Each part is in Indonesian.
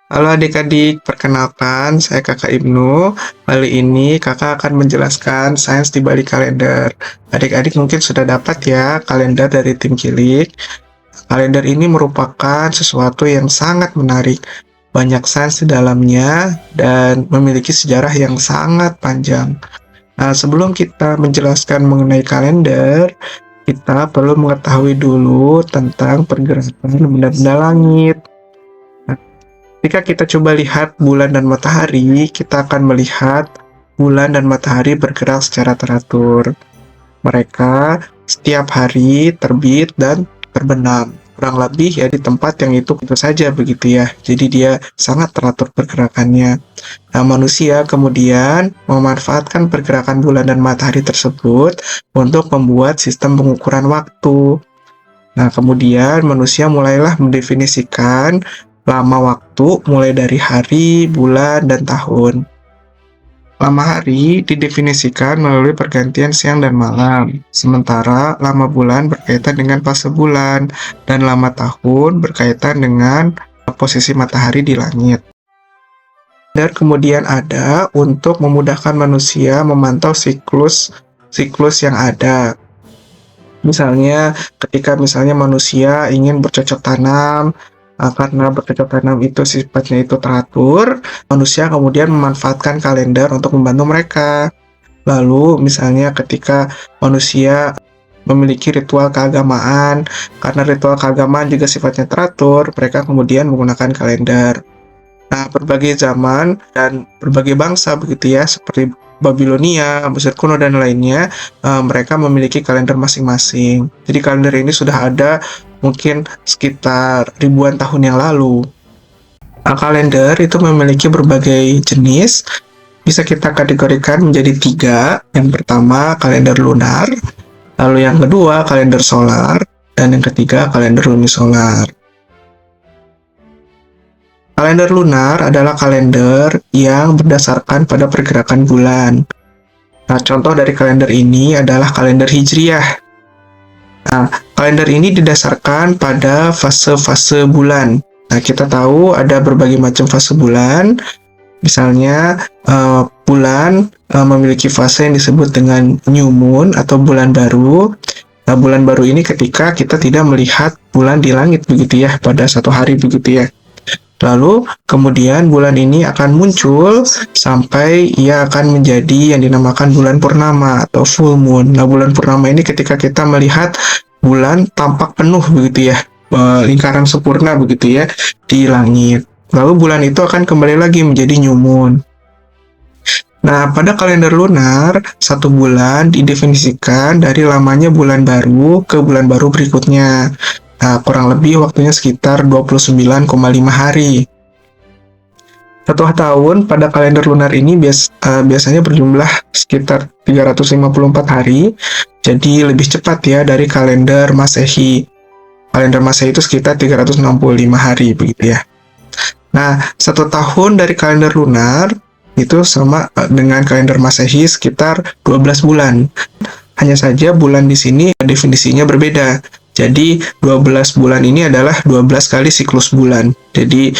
Halo adik-adik, perkenalkan saya Kakak Ibnu. Kali ini Kakak akan menjelaskan sains di balik kalender. Adik-adik mungkin sudah dapat ya kalender dari tim Cilik. Kalender ini merupakan sesuatu yang sangat menarik. Banyak sains di dalamnya dan memiliki sejarah yang sangat panjang. Nah, sebelum kita menjelaskan mengenai kalender, kita perlu mengetahui dulu tentang pergerakan benda-benda langit. Jika kita coba lihat bulan dan matahari, kita akan melihat bulan dan matahari bergerak secara teratur. Mereka setiap hari terbit dan terbenam. Kurang lebih ya di tempat yang itu saja begitu ya. Jadi dia sangat teratur pergerakannya. Nah, manusia kemudian memanfaatkan pergerakan bulan dan matahari tersebut untuk membuat sistem pengukuran waktu. Nah, kemudian manusia mulailah mendefinisikan lama waktu mulai dari hari, bulan, dan tahun. Lama hari didefinisikan melalui pergantian siang dan malam, sementara lama bulan berkaitan dengan fase bulan, dan lama tahun berkaitan dengan posisi matahari di langit. Dan kemudian ada untuk memudahkan manusia memantau siklus yang ada. Misalnya, ketika manusia ingin bercocok tanam, karena bercocok tanam itu sifatnya itu teratur, manusia kemudian memanfaatkan kalender untuk membantu mereka. Lalu misalnya ketika manusia memiliki ritual keagamaan, karena ritual keagamaan juga sifatnya teratur, mereka kemudian menggunakan kalender. Nah, berbagai zaman dan berbagai bangsa begitu ya, seperti Babilonia, Mesir kuno, dan lainnya, mereka memiliki kalender masing-masing. Jadi kalender ini sudah ada mungkin sekitar ribuan tahun yang lalu. Nah, kalender itu memiliki berbagai jenis, bisa kita kategorikan menjadi 3. Yang pertama, kalender lunar, lalu yang kedua, kalender solar, dan yang ketiga, kalender lunisolar. Kalender lunar adalah kalender yang berdasarkan pada pergerakan bulan. Nah, contoh dari kalender ini adalah kalender Hijriah. Nah, kalender ini didasarkan pada fase-fase bulan. Nah, kita tahu ada berbagai macam fase bulan. Misalnya, bulan memiliki fase yang disebut dengan new moon atau bulan baru. Nah, bulan baru ini ketika kita tidak melihat bulan di langit begitu ya, pada satu hari begitu ya. Lalu kemudian bulan ini akan muncul sampai ia akan menjadi yang dinamakan bulan purnama atau full moon. Nah, bulan purnama ini ketika kita melihat bulan tampak penuh begitu ya, lingkaran sempurna begitu ya di langit. Lalu bulan itu akan kembali lagi menjadi new moon. Nah, pada kalender lunar, satu bulan didefinisikan dari lamanya bulan baru ke bulan baru berikutnya. Nah, kurang lebih waktunya sekitar 29,5 hari. Satu tahun pada kalender lunar ini biasanya berjumlah sekitar 354 hari, jadi lebih cepat ya dari kalender Masehi. Kalender Masehi itu sekitar 365 hari begitu ya. Nah, satu tahun dari kalender lunar itu sama dengan kalender Masehi sekitar 12 bulan. Hanya saja bulan di sini definisinya berbeda. Jadi 12 bulan ini adalah 12 kali siklus bulan. Jadi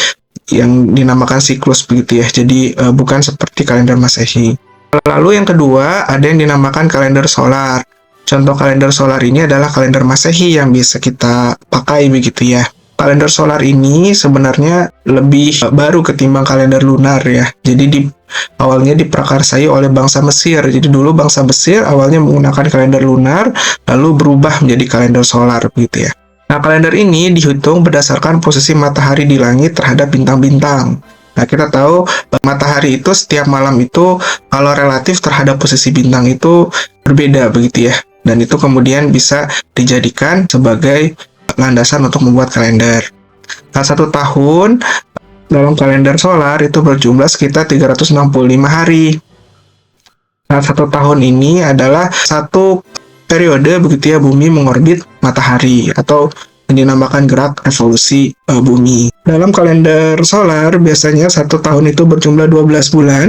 yang dinamakan siklus begitu ya. Jadi bukan seperti kalender Masehi. Lalu yang kedua ada yang dinamakan kalender solar. Contoh kalender solar ini adalah kalender Masehi yang bisa kita pakai begitu ya. Kalender solar ini sebenarnya lebih baru ketimbang kalender lunar ya. Jadi awalnya diprakarsai oleh bangsa Mesir. Jadi dulu bangsa Mesir awalnya menggunakan kalender lunar, lalu berubah menjadi kalender solar begitu ya. Nah, kalender ini dihitung berdasarkan posisi matahari di langit terhadap bintang-bintang. Nah, kita tahu matahari itu setiap malam itu kalau relatif terhadap posisi bintang itu berbeda begitu ya. Dan itu kemudian bisa dijadikan sebagai landasan untuk membuat kalender. Nah, satu tahun dalam kalender solar itu berjumlah sekitar 365 hari. Nah, satu tahun ini adalah satu periode begitu ya bumi mengorbit matahari atau yang dinamakan gerak revolusi bumi. Dalam kalender solar biasanya satu tahun itu berjumlah 12 bulan.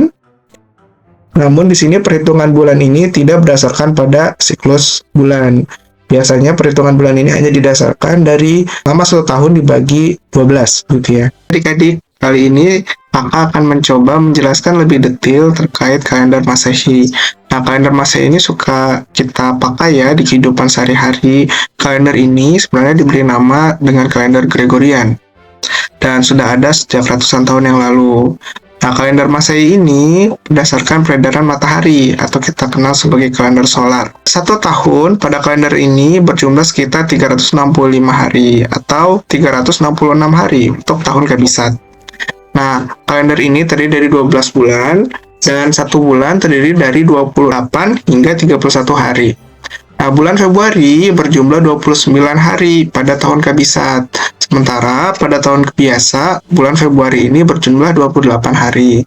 Namun di sini perhitungan bulan ini tidak berdasarkan pada siklus bulan. Biasanya perhitungan bulan ini hanya didasarkan dari lama 1 tahun dibagi 12 gitu ya. Adik-adik Kali ini Kakak akan mencoba menjelaskan lebih detail terkait kalender Masehi. Nah, kalender Masehi ini suka kita pakai ya di kehidupan sehari-hari. Kalender ini sebenarnya diberi nama dengan kalender Gregorian dan sudah ada sejak ratusan tahun yang lalu. Nah, kalender Masehi ini berdasarkan peredaran matahari atau kita kenal sebagai kalender solar. Satu tahun pada kalender ini berjumlah sekitar 365 hari atau 366 hari untuk tahun kabisat. Nah, kalender ini terdiri dari 12 bulan dan satu bulan terdiri dari 28 hingga 31 hari. Nah, bulan Februari berjumlah 29 hari pada tahun kabisat. Sementara pada tahun biasa, bulan Februari ini berjumlah 28 hari.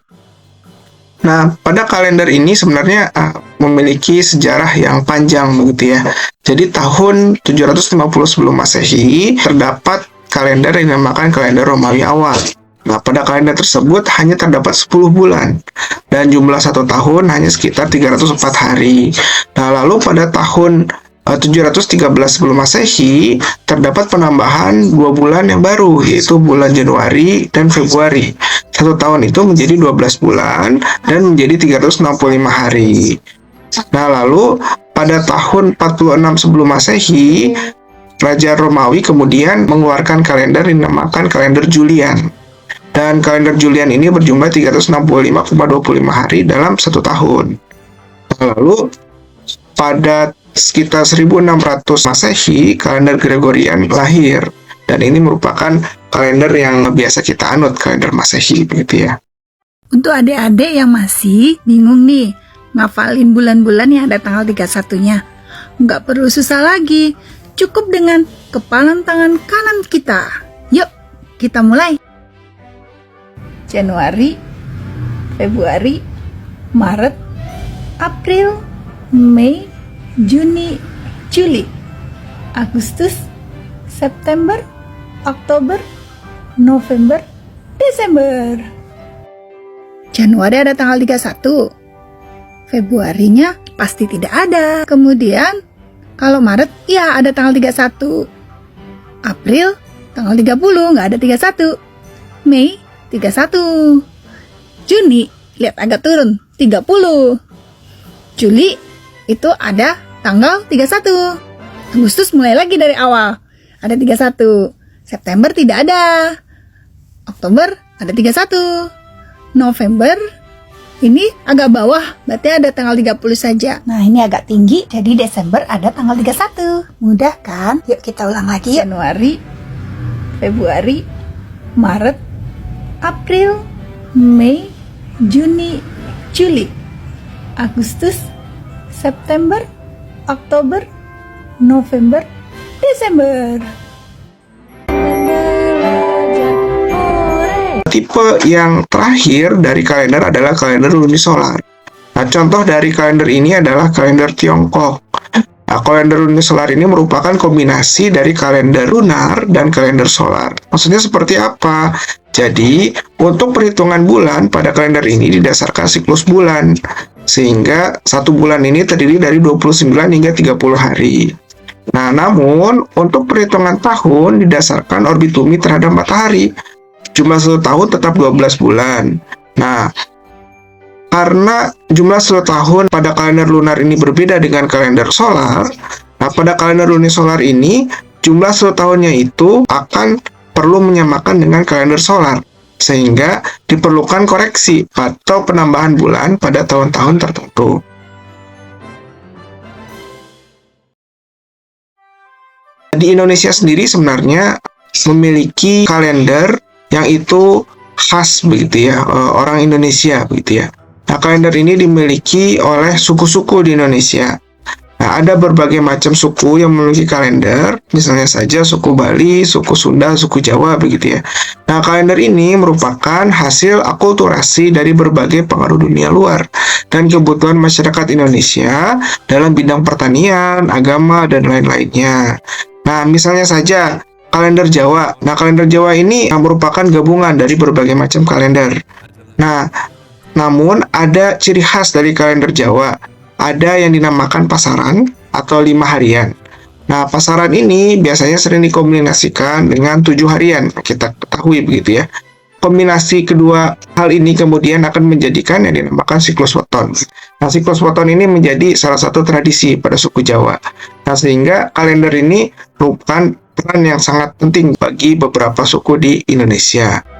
Nah, pada kalender ini sebenarnya memiliki sejarah yang panjang begitu ya. Jadi tahun 750 sebelum Masehi terdapat kalender yang dinamakan kalender Romawi awal. Nah, pada kalender tersebut hanya terdapat 10 bulan dan jumlah satu tahun hanya sekitar 304 hari. Nah, lalu pada tahun 713 sebelum Masehi terdapat penambahan 2 bulan yang baru, yaitu bulan Januari dan Februari. Satu tahun itu menjadi 12 bulan dan menjadi 365 hari. Nah, lalu pada tahun 46 sebelum Masehi, Raja Romawi kemudian mengeluarkan kalender yang dinamakan kalender Julian. Dan kalender Julian ini berjumlah 365,25 hari dalam satu tahun. Lalu pada sekitar 1600 Masehi, kalender Gregorian lahir. Dan ini merupakan kalender yang biasa kita anut, kalender Masehi begitu ya. Untuk adik-adik yang masih bingung nih, ngafalin bulan-bulan yang ada tanggal 31-nya. Nggak perlu susah lagi, cukup dengan kepalan tangan kanan kita. Yuk, kita mulai. Januari, Februari, Maret, April, Mei, Juni, Juli, Agustus, September, Oktober, November, Desember. Januari ada tanggal 31. Februarinya pasti tidak ada. Kemudian kalau Maret ya ada tanggal 31. April tanggal 30 nggak ada 31. Mei 31. Juni lihat agak turun 30. Juli itu ada tanggal 31. Agustus mulai lagi dari awal, ada 31. September tidak ada. Oktober ada 31. November ini agak bawah, berarti ada tanggal 30 saja. Nah, ini agak tinggi, jadi Desember ada tanggal 31. Mudah kan? Yuk kita ulang lagi. Januari, Februari, Maret, April, Mei, Juni, Juli, Agustus, September, Oktober, November, Desember. Tipe yang terakhir dari kalender adalah kalender lunisolar. Nah, contoh dari kalender ini adalah kalender Tiongkok. Nah, kalender lunisolar ini merupakan kombinasi dari kalender lunar dan kalender solar. Maksudnya seperti apa? Jadi, untuk perhitungan bulan pada kalender ini didasarkan siklus bulan. Sehingga satu bulan ini terdiri dari 29 hingga 30 hari. Nah, namun untuk perhitungan tahun didasarkan orbit bumi terhadap matahari. Jumlah satu tahun tetap 12 bulan. Nah, karena jumlah satu tahun pada kalender lunar ini berbeda dengan kalender solar, nah pada kalender lunisolar ini jumlah satu tahunnya itu akan perlu menyamakan dengan kalender solar, sehingga diperlukan koreksi atau penambahan bulan pada tahun-tahun tertentu. Di Indonesia sendiri sebenarnya memiliki kalender yang itu khas begitu ya, orang Indonesia begitu ya. Nah, kalender ini dimiliki oleh suku-suku di Indonesia. Nah, ada berbagai macam suku yang memiliki kalender, misalnya saja suku Bali, suku Sunda, suku Jawa begitu ya. Nah, kalender ini merupakan hasil akulturasi dari berbagai pengaruh dunia luar dan kebutuhan masyarakat Indonesia dalam bidang pertanian, agama, dan lain-lainnya. Nah, misalnya saja kalender Jawa. Nah, kalender Jawa ini merupakan gabungan dari berbagai macam kalender. Nah, namun ada ciri khas dari kalender Jawa. Ada yang dinamakan pasaran atau 5 harian. Nah, pasaran ini biasanya sering dikombinasikan dengan 7 harian. Kita ketahui begitu ya. kombinasi kedua hal ini kemudian akan menjadikan yang dinamakan siklus weton. Nah, siklus weton ini menjadi salah satu tradisi pada suku Jawa. Nah, sehingga kalender ini merupakan peran yang sangat penting bagi beberapa suku di Indonesia.